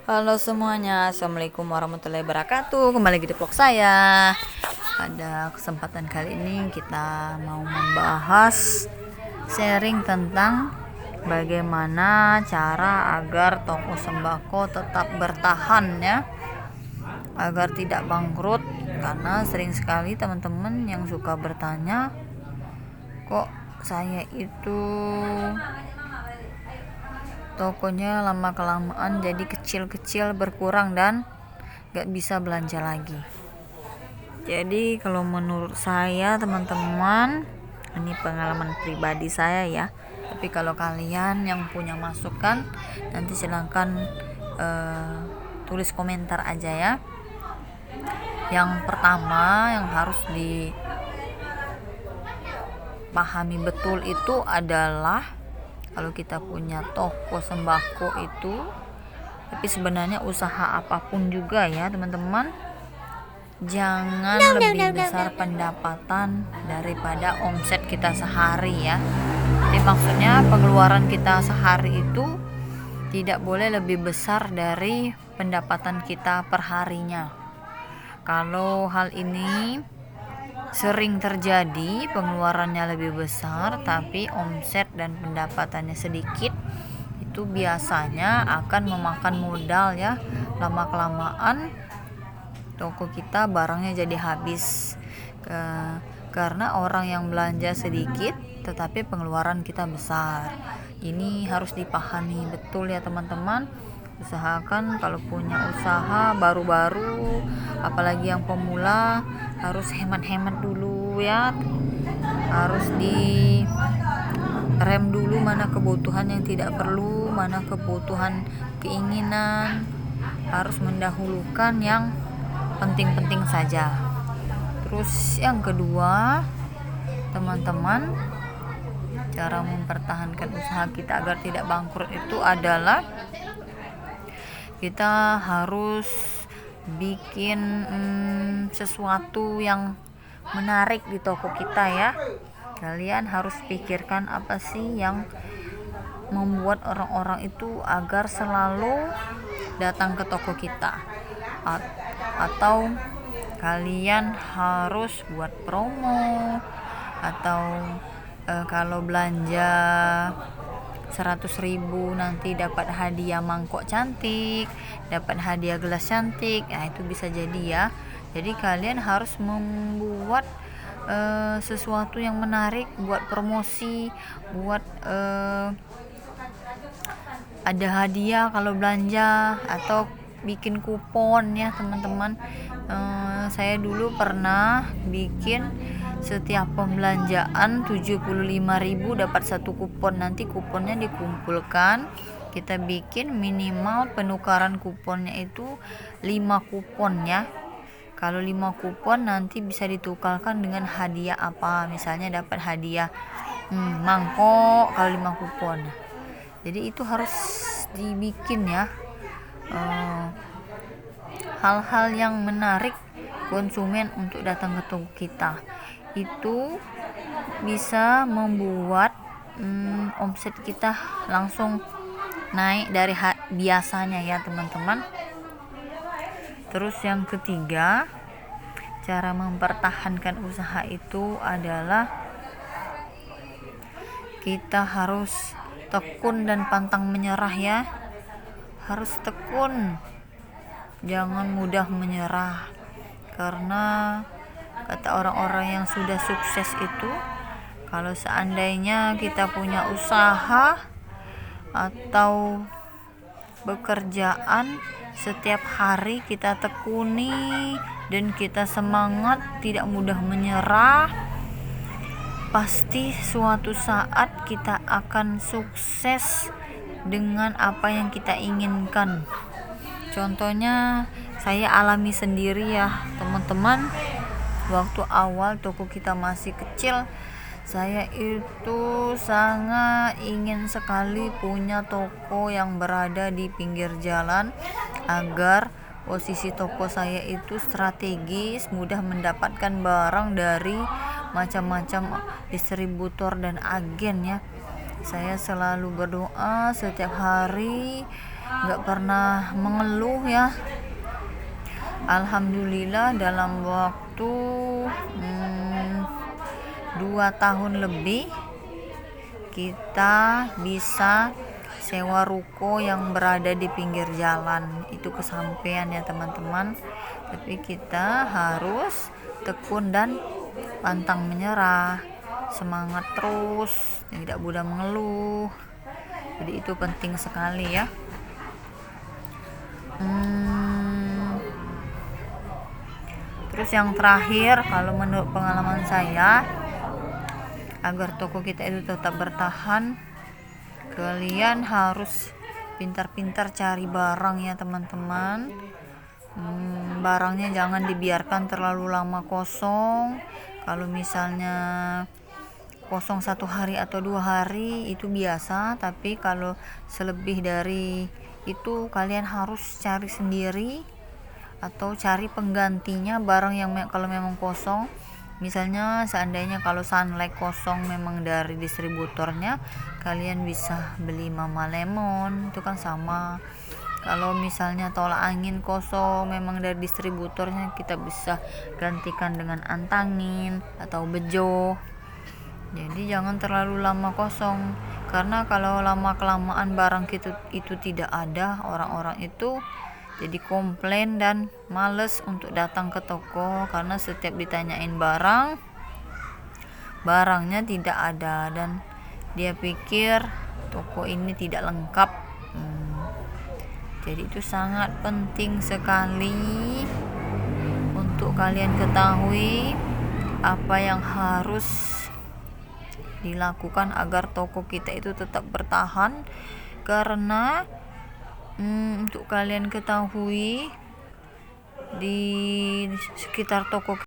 Halo semuanya, Assalamualaikum warahmatullahi wabarakatuh. Kembali lagi di vlog saya. Pada kesempatan kali ini kita mau membahas sharing tentang bagaimana cara agar toko sembako tetap bertahan ya, agar tidak bangkrut. Karena sering sekali teman-teman yang suka bertanya, kok saya itu tokonya lama kelamaan jadi kecil-kecil, berkurang dan gak bisa belanja lagi. Jadi kalau menurut saya teman-teman, ini pengalaman pribadi saya ya, tapi kalau kalian yang punya masukan nanti silahkan tulis komentar aja ya. Yang pertama yang harus dipahami betul itu adalah kalau kita punya toko sembako itu, tapi sebenarnya usaha apapun juga ya teman-teman, jangan lebih besar pendapatan daripada omset kita sehari ya. Jadi maksudnya pengeluaran kita sehari itu tidak boleh lebih besar dari pendapatan kita per harinya. Kalau hal ini sering terjadi, pengeluarannya lebih besar tapi omset dan pendapatannya sedikit, itu biasanya akan memakan modal ya. Lama kelamaan toko kita barangnya jadi habis karena orang yang belanja sedikit tetapi pengeluaran kita besar. Ini harus dipahami betul ya teman-teman. Usahakan kalau punya usaha baru-baru, apalagi yang pemula, harus hemat-hemat dulu ya, harus di rem dulu mana kebutuhan yang tidak perlu, mana kebutuhan keinginan, harus mendahulukan yang penting-penting saja. Terus yang kedua teman-teman, cara mempertahankan usaha kita agar tidak bangkrut itu adalah kita harus bikin sesuatu yang menarik di toko kita ya. Kalian harus pikirkan apa sih yang membuat orang-orang itu agar selalu datang ke toko kita, atau kalian harus buat promo, atau kalau belanja 100.000 nanti dapat hadiah mangkok cantik, dapat hadiah gelas cantik. Nah itu bisa jadi ya. Jadi kalian harus membuat sesuatu yang menarik, buat promosi, buat ada hadiah kalau belanja, atau bikin kupon ya teman-teman. Saya dulu pernah bikin setiap pembelanjaan 75.000 dapat satu kupon. Nanti kuponnya dikumpulkan, kita bikin minimal penukaran kuponnya itu 5 kupon ya. Kalau 5 kupon nanti bisa ditukarkan dengan hadiah apa, misalnya dapat hadiah mangkok kalau 5 kupon. Jadi itu harus dibikin ya, hal-hal yang menarik konsumen untuk datang ke toko kita. Itu bisa membuat omset kita langsung naik dari biasanya ya teman-teman. Terus yang ketiga, cara mempertahankan usaha itu adalah kita harus tekun dan pantang menyerah ya. Harus tekun, jangan mudah menyerah, karena kata orang-orang yang sudah sukses itu, kalau seandainya kita punya usaha atau pekerjaan, setiap hari kita tekuni dan kita semangat, tidak mudah menyerah, pasti suatu saat kita akan sukses dengan apa yang kita inginkan. Contohnya saya alami sendiri ya teman-teman. Waktu awal toko kita masih kecil, saya itu sangat ingin sekali punya toko yang berada di pinggir jalan, agar posisi toko saya itu strategis, mudah mendapatkan barang dari macam-macam distributor dan agen ya. Saya selalu berdoa setiap hari nggak pernah mengeluh ya. Alhamdulillah dalam waktu 2 tahun lebih kita bisa sewa ruko yang berada di pinggir jalan. Itu kesampaian ya teman-teman, tapi kita harus tekun dan pantang menyerah, semangat terus, tidak mudah mengeluh. Jadi itu penting sekali ya. Terus yang terakhir, kalau menurut pengalaman saya, agar toko kita itu tetap bertahan, kalian harus pintar-pintar cari barang ya teman-teman. Barangnya jangan dibiarkan terlalu lama kosong. Kalau misalnya kosong 1 hari atau 2 hari itu biasa, tapi kalau selebih dari itu kalian harus cari sendiri atau cari penggantinya barang yang kalau memang kosong. Misalnya seandainya kalau sunlight kosong memang dari distributornya, kalian bisa beli Mama Lemon, itu kan sama. Kalau misalnya tolak angin kosong memang dari distributornya, kita bisa gantikan dengan antangin atau bejo. Jadi jangan terlalu lama kosong, karena kalau lama kelamaan barang itu tidak ada, orang-orang itu jadi komplain dan males untuk datang ke toko, karena setiap ditanyain barangnya tidak ada dan dia pikir toko ini tidak lengkap. Jadi itu sangat penting sekali untuk kalian ketahui apa yang harus dilakukan agar toko kita itu tetap bertahan. Karena untuk kalian ketahui, di sekitar toko